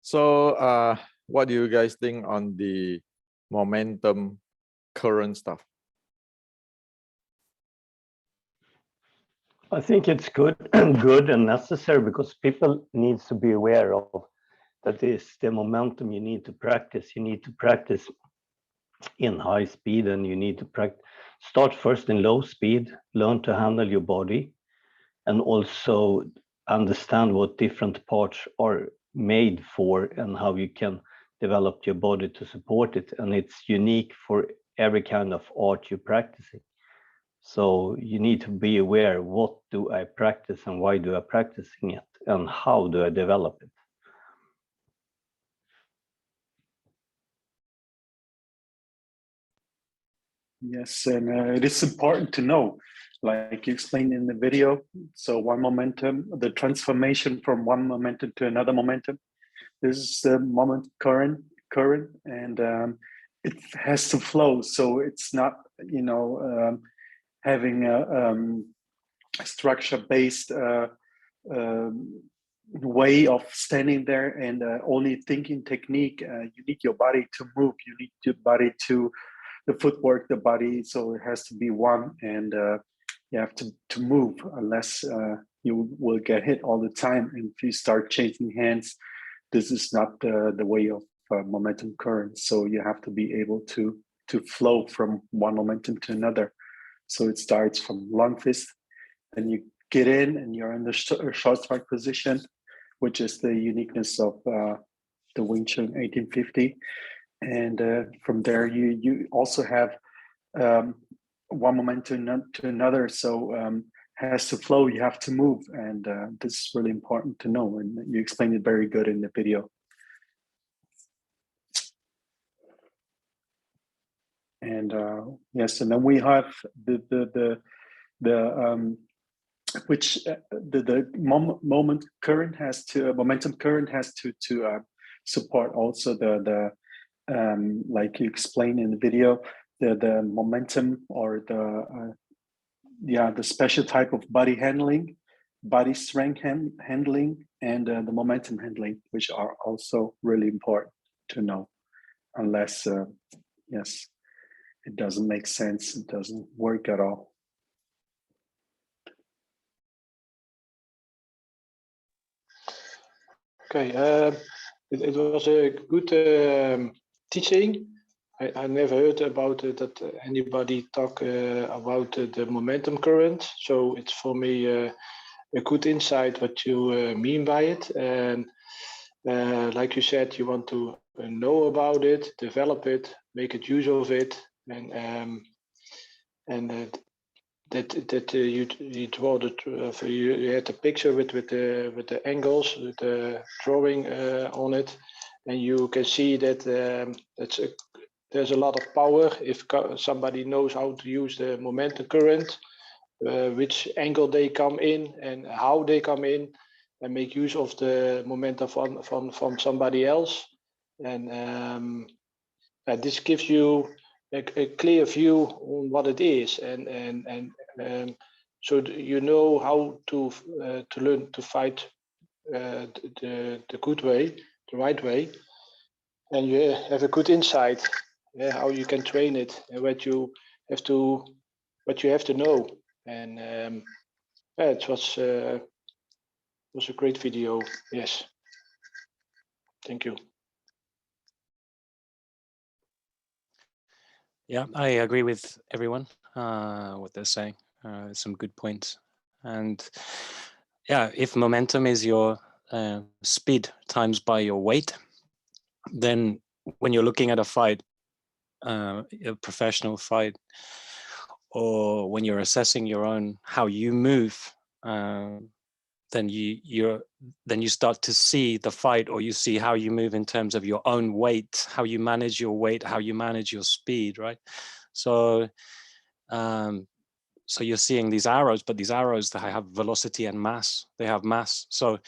So what do you guys think on the momentum current stuff? I think it's good, good and necessary, because people need to be aware of that is the momentum you need to practice. You need to practice in high speed, and you need to start first in low speed, learn to handle your body, and also understand what different parts are made for and how you can develop your body to support it. And it's unique for every kind of art you're practicing. So you need to be aware, what do I practice and why do I practicing it and how do I develop it? Yes, and it is important to know, like you explained in the video. So one momentum, the transformation from one momentum to another momentum. This is the moment current, and it has to flow. So it's not, having a structure-based way of standing there and only thinking technique. You need your body to move. You need your body to the footwork, the body. So it has to be one, and you have to move, unless you will get hit all the time. And if you start changing hands, this is not the way of momentum current. So you have to be able to flow from one momentum to another. So it starts from long fist, and you get in and you're in the short strike position, which is the uniqueness of the Wing Chun 1850. And from there, you also have one momentum to another. So has to flow, you have to move. And this is really important to know. And you explained it very good in the video. And yes, and then we have the momentum current has to support also the like you explained in the video, the momentum, or the special type of body handling, body strength handling, and the momentum handling, which are also really important to know. Unless yes, it doesn't make sense, it doesn't work at all. Okay, it was a good teaching. I never heard about it, that anybody talk about the momentum current. So it's for me a good insight what you mean by it. And like you said, you want to know about it, develop it, make it use of it, and that you draw you had the picture with the angles, with the drawing on it, and you can see that there's a lot of power if somebody knows how to use the momentum current, which angle they come in and how they come in, and make use of the momentum from somebody else. And this gives you a clear view on what it is, and so you know how to learn to fight the good way, the right way, and you have a good insight how you can train it and what you have to know. And it was a great video. Yes, thank you. Yeah, I agree with everyone, what they're saying. Some good points. And yeah, if momentum is your speed times by your weight, then when you're looking at a fight, a professional fight, or when you're assessing your own, how you move, then you start to see the fight, or you see how you move in terms of your own weight, how you manage your weight, how you manage your speed, right? So so you're seeing these arrows, but these arrows, they have velocity and mass. They have mass. So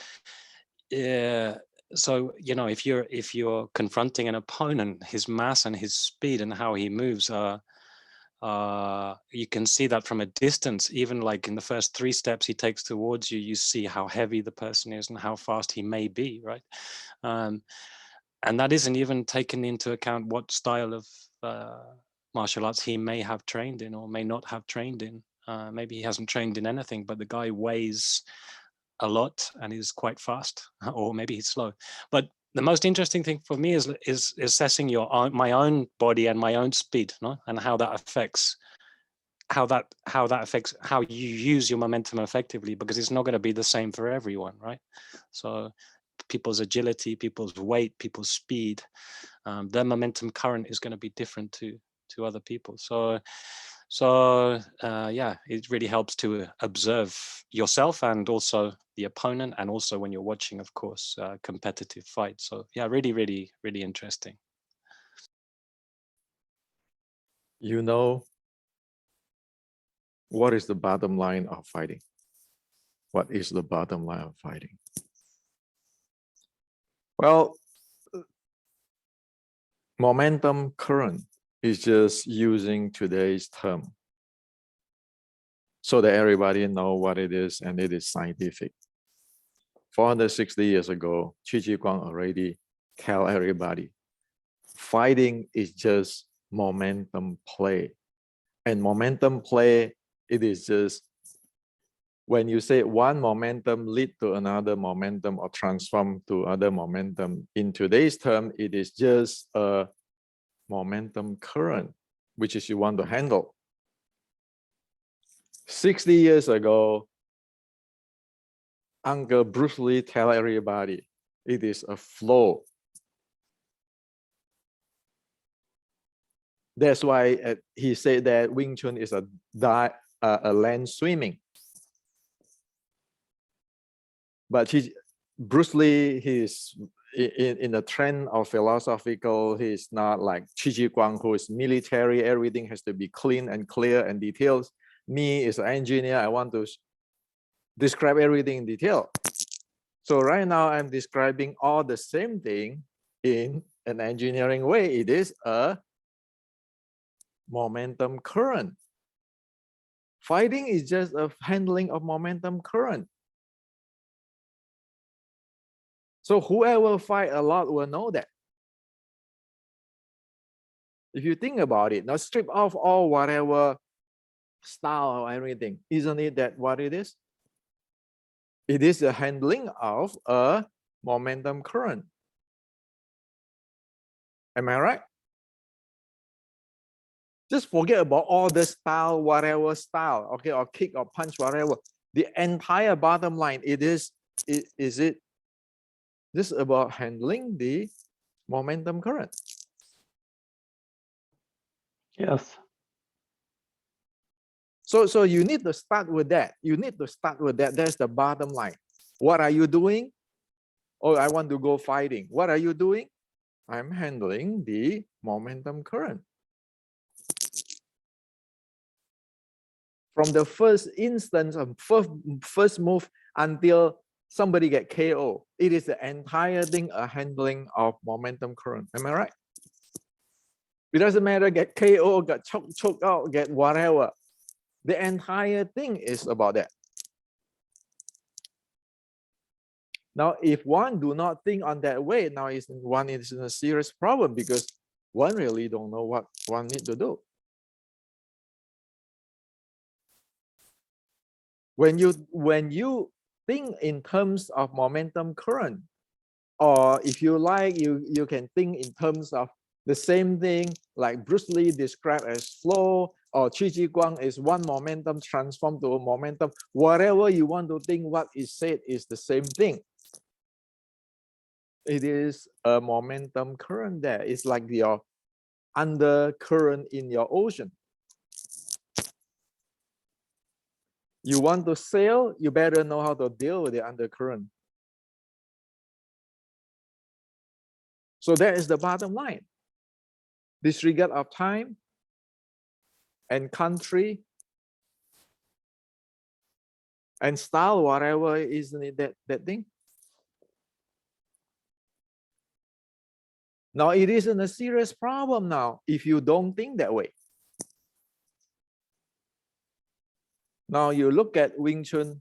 so if you're confronting an opponent, his mass and his speed and how he moves are you can see that from a distance. Even like in the first 3 steps he takes towards you, you see how heavy the person is and how fast he may be, right? And that isn't even taken into account what style of martial arts he may have trained in or may not have trained in. Maybe he hasn't trained in anything, but the guy weighs a lot and is quite fast, or maybe he's slow. But the most interesting thing for me is assessing my own body and my own speed, no? And how that affects how you use your momentum effectively, because it's not going to be the same for everyone, right? So people's agility, people's weight, people's speed, their momentum current is going to be different to other people. So yeah, it really helps to observe yourself and also the opponent, and also when you're watching, of course, competitive fights. So yeah, really, really, really interesting. You know, what is the bottom line of fighting? What is the bottom line of fighting? Well, momentum current is just using today's term so that everybody know what it is, and it is scientific. 460 years ago, Qi Guang already tell everybody, fighting is just momentum play. And momentum play, it is just when you say one momentum lead to another momentum or transform to other momentum, in today's term, it is just a momentum current, which is you want to handle. 60 years ago, Uncle Bruce Lee tell everybody, it is a flow. That's why he said that Wing Chun is a land swimming. But Bruce Lee, he's in the trend of philosophical, he's not like Qi Guang, who is military, everything has to be clean and clear and details. Me as an engineer, I want to describe everything in detail. So right now I'm describing all the same thing in an engineering way. It is a momentum current. Fighting is just a handling of momentum current. So whoever fight a lot will know that. If you think about it, now strip off all whatever style or everything, isn't it that what it is? It is a handling of a momentum current. Am I right? Just forget about all the style, whatever style, okay, or kick or punch, whatever. The entire bottom line, is it just about handling the momentum current? Yes. So you need to start with that. You need to start with that. That's the bottom line. What are you doing? Oh, I want to go fighting. What are you doing? I'm handling the momentum current. From the first instance of first move until somebody get KO, it is the entire thing a handling of momentum current. Am I right? It doesn't matter get KO, get choked out, get whatever. The entire thing is about that. Now, if one do not think on that way, now one is in a serious problem, because one really don't know what one need to do. When you think in terms of momentum current, or if you like, you can think in terms of the same thing like Bruce Lee described as flow, or Qi Guang is one momentum transformed to a momentum. Whatever you want to think, what is said is the same thing. It is a momentum current there. It's like your undercurrent in your ocean. You want to sail, you better know how to deal with the undercurrent. So that is the bottom line. Disregard of time and country and style, whatever, isn't it that thing? Now it isn't a serious problem now if you don't think that way. Now you look at Wing Chun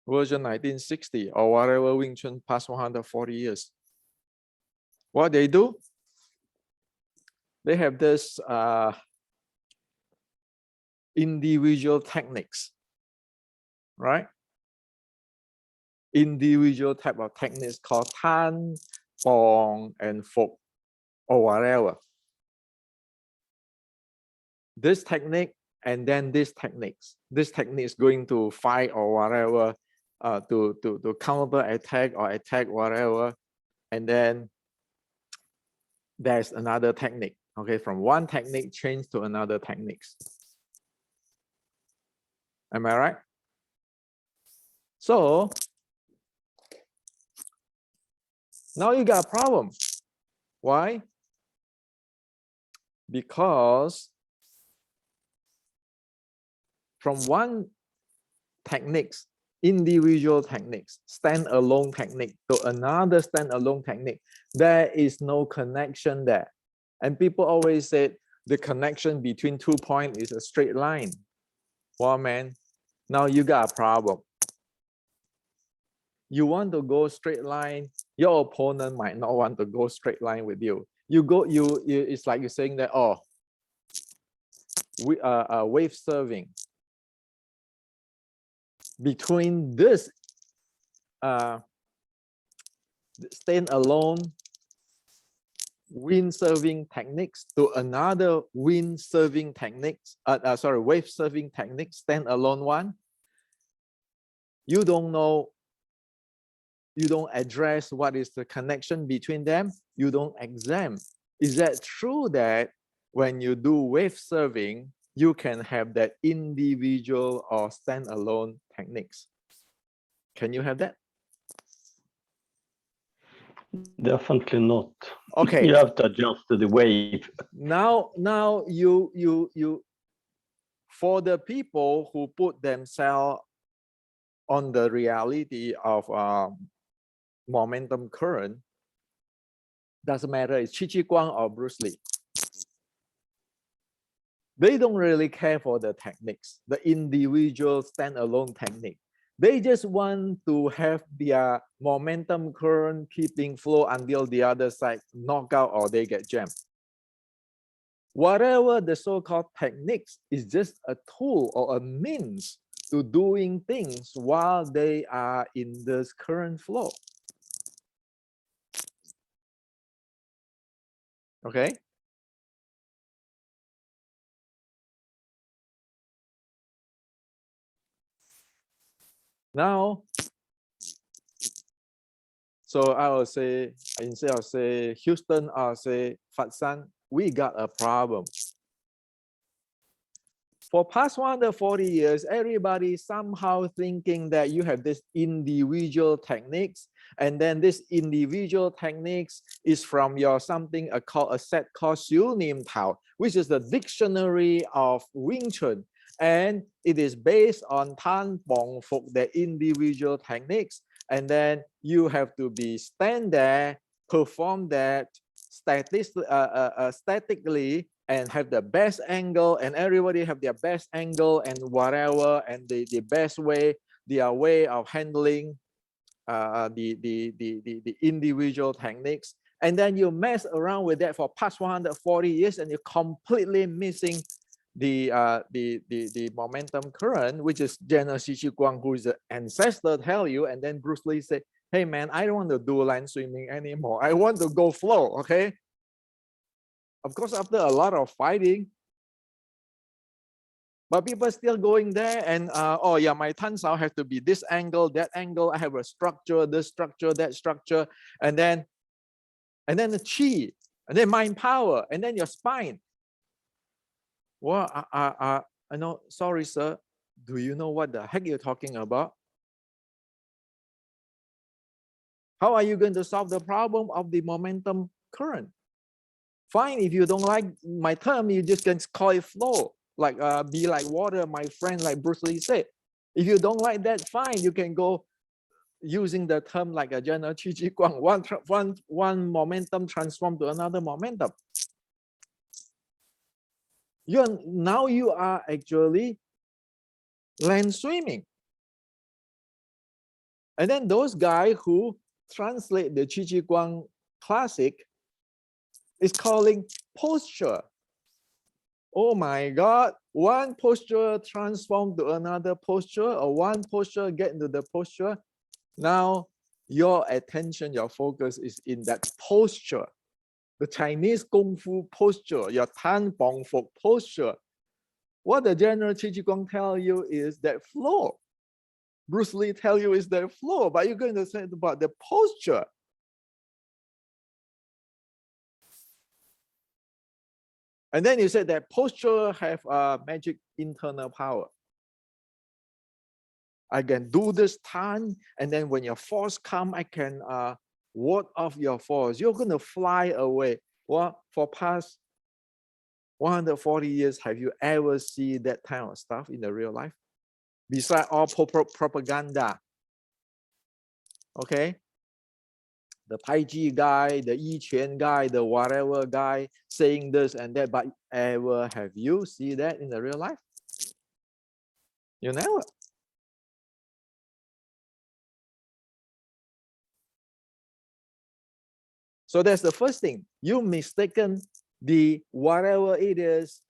version 1960 or whatever Wing Chun past 140 years. What they do? They have this individual techniques, right? Individual type of techniques called Tan, Bong, and Fok, or whatever. This technique and then this techniques. This technique is going to fight or whatever, to counter attack or attack whatever, and then there's another technique. Okay, from one technique change to another techniques. Am I right? So now you got a problem. Why? Because from one techniques, individual techniques, standalone technique to another standalone technique, there is no connection there. And people always say the connection between 2 points is a straight line. Well, man, now you got a problem. You want to go straight line, your opponent might not want to go straight line with you. It's like you're saying that, oh, we are wave serving. Between this standalone wind serving techniques to another wind serving techniques, wave serving techniques, standalone one, you don't know, you don't address what is the connection between them, you don't examine. Is that true that when you do wave serving, you can have that individual or standalone techniques? Can you have that? Definitely not. Okay. You have to adjust to the wave. Now you for the people who put themselves on the reality of momentum current, doesn't matter it's Chi Chi Guang or Bruce Lee. They don't really care for the techniques, the individual standalone technique. They just want to have their momentum current keeping flow until the other side knock out or they get jammed. Whatever the so-called techniques is just a tool or a means to doing things while they are in this current flow. Okay. Now, so I will say, instead of say Houston, I'll say Fatsan, we got a problem. For past 140 years, everybody somehow thinking that you have this individual techniques, and then this individual techniques is from your something a set called Xiu Nim Tao, which is the dictionary of Wing Chun. And it is based on Tan Bong Fok, the individual techniques. And then you have to be stand there, perform that statically, and have the best angle, and everybody have their best angle and whatever, and the best way, their way of handling the individual techniques. And then you mess around with that for past 140 years, and you're completely missing the momentum current, which is General Shi Chi Guang, who is the ancestor, tell you. And then Bruce Lee said, hey man, I don't want to do land swimming anymore. I want to go flow, okay? Of course, after a lot of fighting, but people still going there and, oh yeah, my tan sao have to be this angle, that angle. I have a structure, this structure, that structure. And then the chi, and then mind power, and then your spine. Well, I know, sorry, sir. Do you know what the heck you're talking about? How are you going to solve the problem of the momentum current? Fine, if you don't like my term, you just can call it flow, like be like water, my friend, like Bruce Lee said. If you don't like that, fine, you can go using the term like a general Chi Chi Guang, one momentum transform to another momentum. Now you are actually land swimming. And then those guys who translate the Qi Ji Guang classic is calling posture. Oh my God, one posture transform to another posture, or one posture get into the posture. Now your attention, your focus is in that posture. The Chinese Kung Fu posture, your Tan Bong Fok posture. What the general Qi Ji Guang tell you is that flow. Bruce Lee tell you is that flow, but you're going to say about the posture. And then you said that posture have a magic internal power. I can do this time, and then when your force come, I can ward off your force. You're going to fly away. Well, for past 140 years, have you ever seen that kind of stuff in the real life? Besides all propaganda, okay? The Tai Chi guy, the Yi Quan guy, the whatever guy saying this and that, but ever have you seen that in the real life? You never. So that's the first thing. You mistaken the whatever it is,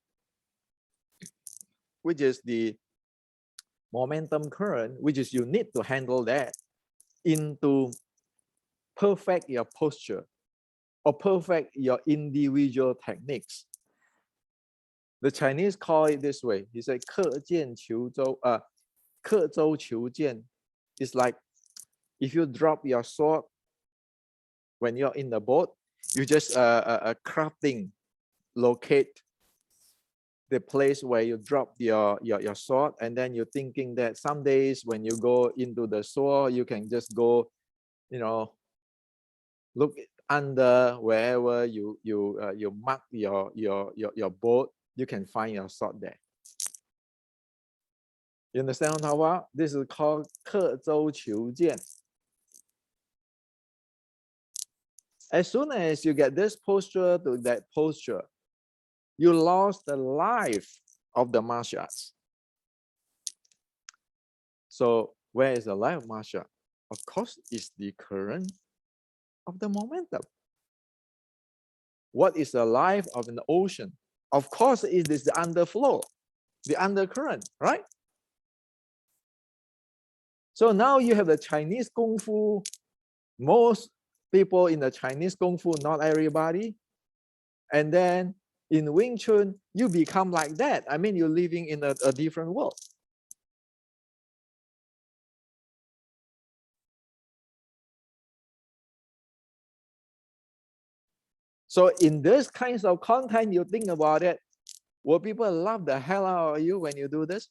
which is the momentum current, which is you need to handle that into perfect your posture or perfect your individual techniques. The Chinese call it this way. He said, 克剑求周, 刻舟求剑. It's like if you drop your sword when you're in the boat, you just crafting, locate the place where you drop your sword, and then you're thinking that some days when you go into the sword, you can just go, you know, look under wherever you mark your boat, you can find your sword there. You understand what I'm talking about? This is called 刻舟求剑. As soon as you get this posture to that posture, you lost the life of the martial arts. So where is the life of martial art? Of course, it's the current of the momentum. What is the life of an ocean? Of course, it is the underflow, the undercurrent, right? So now you have the Chinese Kung Fu. Most people in the Chinese Kung Fu, not everybody. And then in Wing Chun, you become like that. I mean, you're living in a different world. So in this kinds of content, you think about it, will people love the hell out of you when you do this?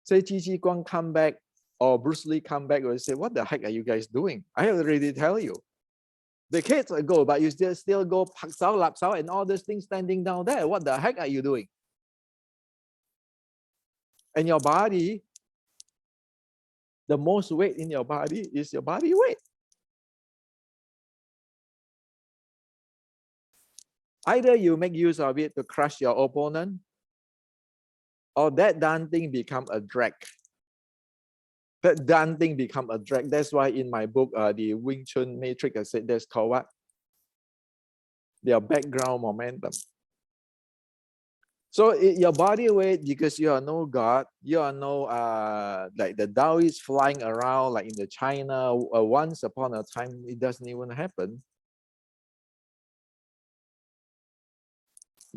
Say Qi Ji Guang come back or Bruce Lee come back and say, what the heck are you guys doing? I already tell you. The kids go, but you still go pak sao, lap sao, and all these things standing down there. What the heck are you doing? And your body, the most weight in your body is your body weight. Either you make use of it to crush your opponent, or that damn thing become a drag. That damn thing become a drag. That's why in my book, the Wing Chun Matrix, I said that's called what? Their background momentum. So your body weight, because you are no God, you are no like the Taoists flying around like in the China. Once upon a time, it doesn't even happen.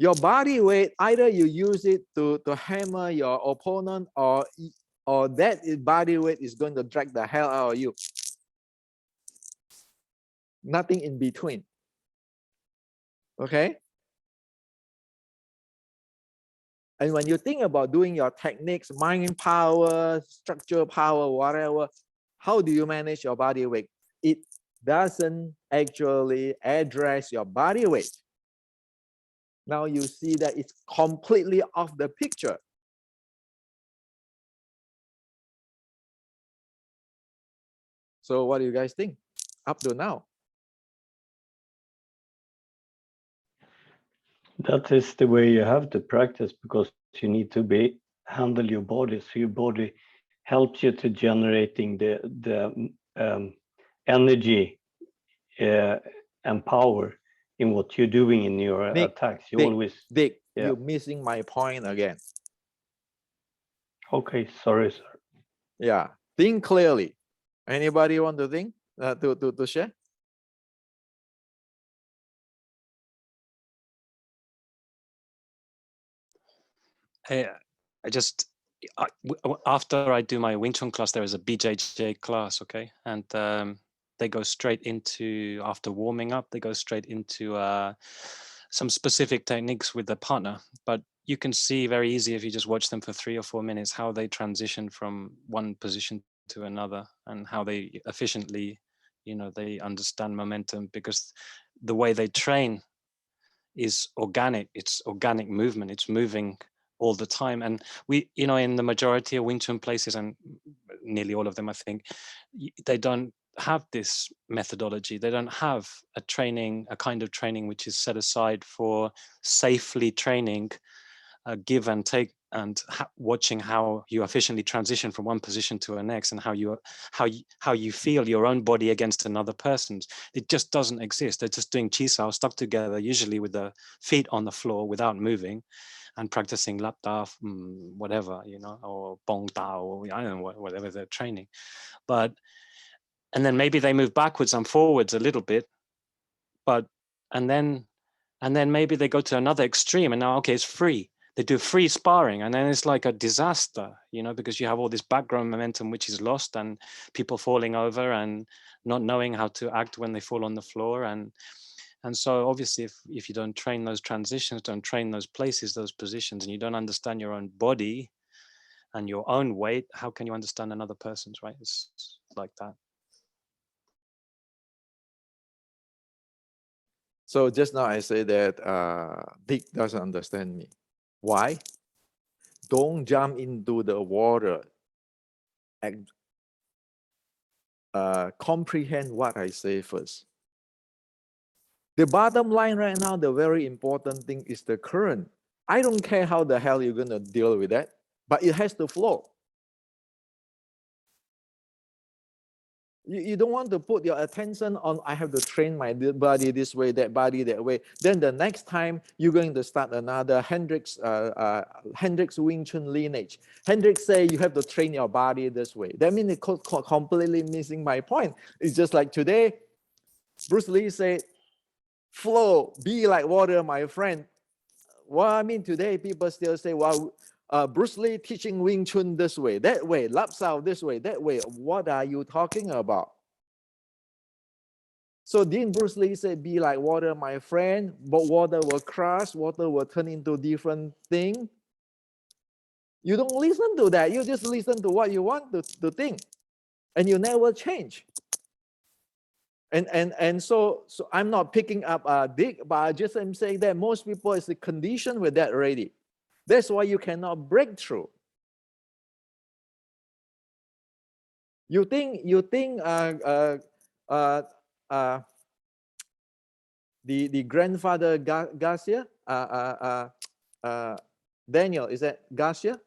Your body weight, either you use it to hammer your opponent, or that body weight is going to drag the hell out of you. Nothing in between. Okay? And when you think about doing your techniques, mind power, structure power, whatever, how do you manage your body weight? It doesn't actually address your body weight. Now you see that it's completely off the picture. So what do you guys think up to now? That is the way you have to practice, because you need to be handle your body. So your body helps you to generating the energy and power in what you're doing in your Nick, attacks. You Dick, always, Dick, yeah. you're missing my point again. Okay, sorry, sir. Yeah, think clearly. Anybody want to think to share? I just after I do my Wing Chun class, there is a BJJ class, okay, and they go straight into, after warming up, they go straight into some specific techniques with the partner. But you can see very easy if you just watch them for 3 or 4 minutes how they transition from one position to another and how they efficiently, you know, they understand momentum, because the way they train is organic. It's organic movement. It's moving all the time. And we, you know, in the majority of Wing Chun places, and nearly all of them, I think, they don't have this methodology. They don't have a training, a kind of training which is set aside for safely training, give and take, and watching how you efficiently transition from one position to the next, and how you feel your own body against another person's. It just doesn't exist. They're just doing chi sao stuck together, usually with the feet on the floor without moving, and practicing lap da, whatever, you know, or bong da, or I don't know, whatever they're training. But and then maybe they move backwards and forwards a little bit, but and then maybe they go to another extreme, and now, okay, it's free. They do free sparring, and then it's like a disaster, you know, because you have all this background momentum which is lost, and people falling over and not knowing how to act when they fall on the floor. And so obviously if you don't train those transitions, don't train those places, those positions, and you don't understand your own body and your own weight, how can you understand another person's, right? It's like that. So just now I say that Dick doesn't understand me. Why? Don't jump into the water and comprehend what I say first. The bottom line right now, the very important thing is the current. I don't care how the hell you're going to deal with that, but it has to flow. You don't want to put your attention on, I have to train my body this way, that body that way. Then the next time you're going to start another Hendrix Wing Chun lineage. Hendrix say you have to train your body this way. That means it's completely missing my point. It's just like today, Bruce Lee said, flow, be like water, my friend. Well, I mean, today people still say, well, Bruce Lee teaching Wing Chun this way, that way, Lap Sao this way, that way. What are you talking about? So didn't Bruce Lee say, be like water, my friend, but water will crash, water will turn into different thing? You don't listen to that. You just listen to what you want to think, and you never change. And so I'm not picking up Dick, but I just am saying that most people is conditioned with that already. That's why you cannot break through. You think the grandfather Garcia, Daniel, is that Garcia?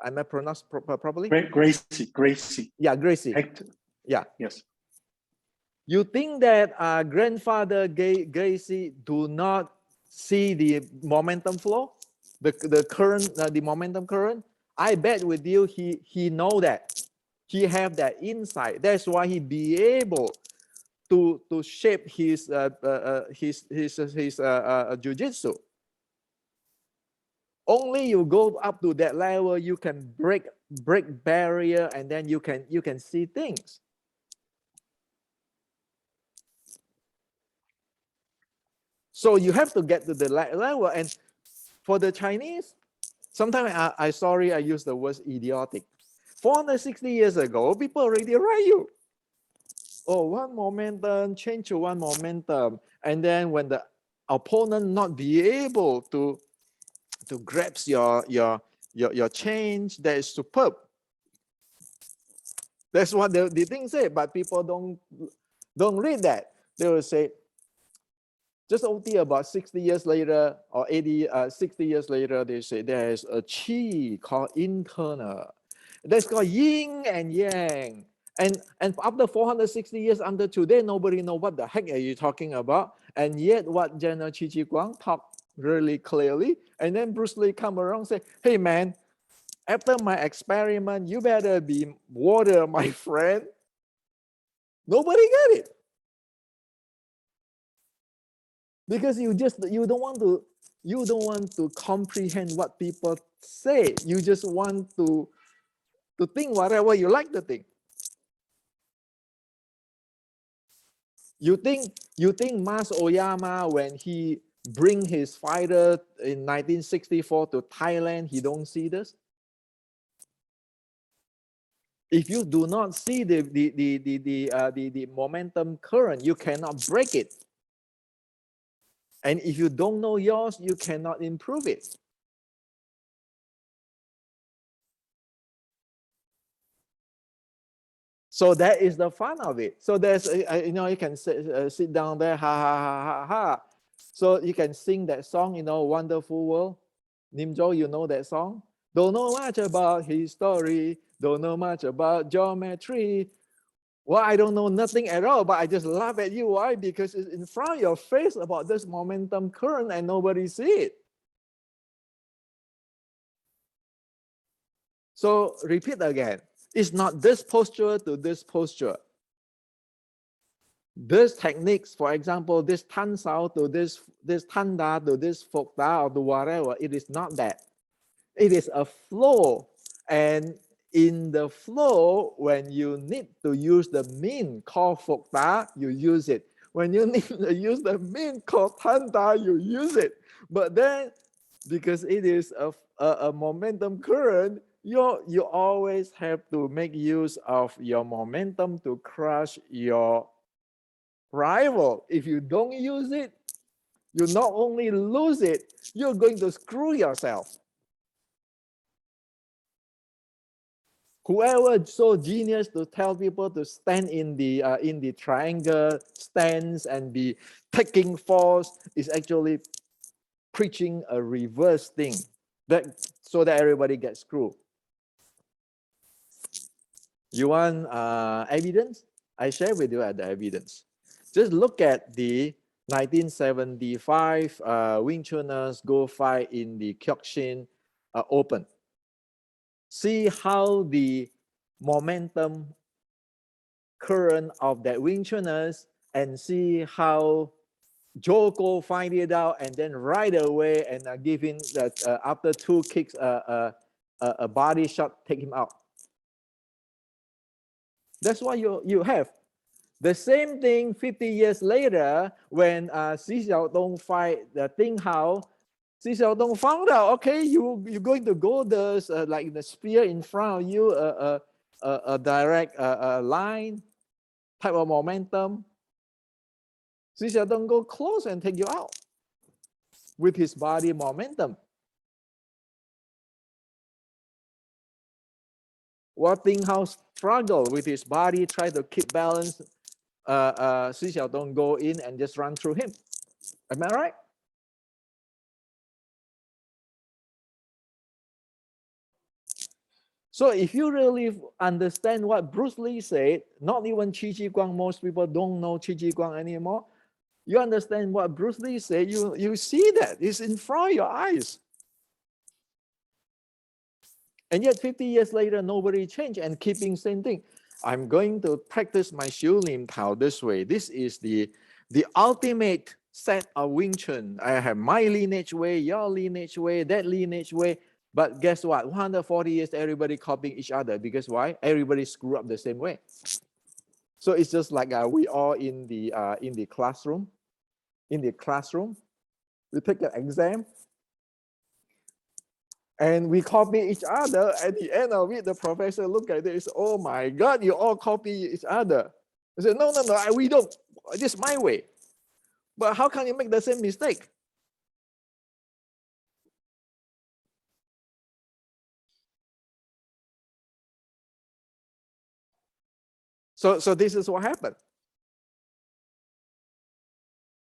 Am I pronounced properly? Gracie. Yeah, Gracie. Hector. Yeah. Yes. You think that grandfather Gracie do not see the momentum flow, the current, the momentum current? I bet with you he know that. He have that insight. That's why he be able to shape his jiu-jitsu. Only you go up to that level, you can break barrier, and then you can see things. So you have to get to the level. And for the Chinese, sometimes I sorry I use the word idiotic. 460 years ago, people already write you. Oh, one momentum, change to one momentum. And then when the opponent not be able to grasp your change, that is superb. That's what the thing say, but people don't read that. They will say, Just only about 60 years later or 60 years later, they say there's a chi called internal. That's called yin and yang. And after 460 years until today, nobody know what the heck are you talking about. And yet what General Chi Chi Guang talked really clearly. And then Bruce Lee come around and say, hey man, after my experiment, you better be water, my friend. Nobody get it. Because you don't want to comprehend what people say. You just want to think whatever you like to think. You think Mas Oyama, when he bring his fighter in 1964 to Thailand, he don't see this? If you do not see the momentum current, you cannot break it. And if you don't know yours, you cannot improve it. So that is the fun of it. So there's, you can sit down there, ha, ha, ha, ha, ha. So you can sing that song, Wonderful World. Nim Jo, you know that song? Don't know much about history, don't know much about geometry. Well, I don't know nothing at all, but I just laugh at you. Why? Because it's in front of your face about this momentum current and nobody see it. So repeat again. It's not this posture to this posture. This techniques, for example, this Tan Sao to this Tanda to this Fok Da or to whatever, it is not that. It is a flow. And in the flow, when you need to use the min called Fok Da, you use it. When you need to use the min called Tanda, you use it. But then, because it is a momentum current, you always have to make use of your momentum to crush your rival. If you don't use it, you not only lose it, you're going to screw yourself. Whoever so genius to tell people to stand in the triangle stance and be taking force is actually preaching a reverse thing, so that everybody gets screwed. You want evidence? I share with you the evidence. Just look at the 1975 Wing Chuners go fight in the Kyokushin Open. See how the momentum current of that Wing Chuners, and see how Joko find it out and then right away and give him that after 2 kicks a body shot, take him out. That's what you have. The same thing 50 years later when Xi Xiaodong fight the Ding Hao. Xi Xiaodong found out, okay, you're going to go like the spear in front of you, a direct line type of momentum. Xi Xiaodong go close and take you out with his body momentum. What Ding Hao struggle with his body, try to keep balance. Xi Xiaodong go in and just run through him. Am I right? So if you really understand what Bruce Lee said, not even Chi Chi Guang, most people don't know Chi Chi Guang anymore. You understand what Bruce Lee said, you see that it's in front of your eyes. And yet 50 years later, nobody changed and keeping same thing. I'm going to practice my Xiu Lim Tao this way. This is the ultimate set of Wing Chun. I have my lineage way, your lineage way, that lineage way. But guess what? 140 years, everybody copying each other. Because why? Everybody screw up the same way. So it's just like we all in the classroom. In the classroom, we take an exam. And we copy each other. At the end of it, the professor look at this. Oh my God, you all copy each other. I said, no, we don't. This is my way. But how can you make the same mistake? So this is what happened.